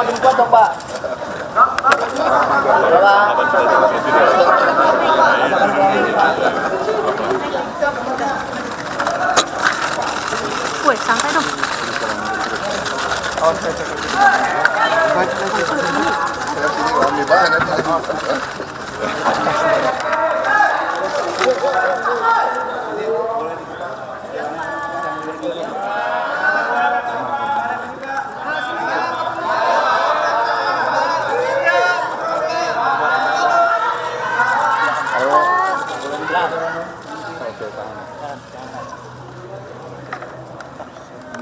makin kuat dong Pak. Wih, santai dong.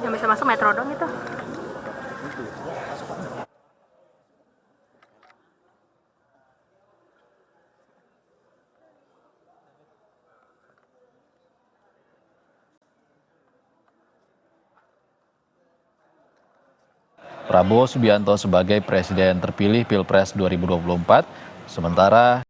Yang bisa masuk metro dong itu. Prabowo Subianto sebagai presiden terpilih Pilpres 2024, sementara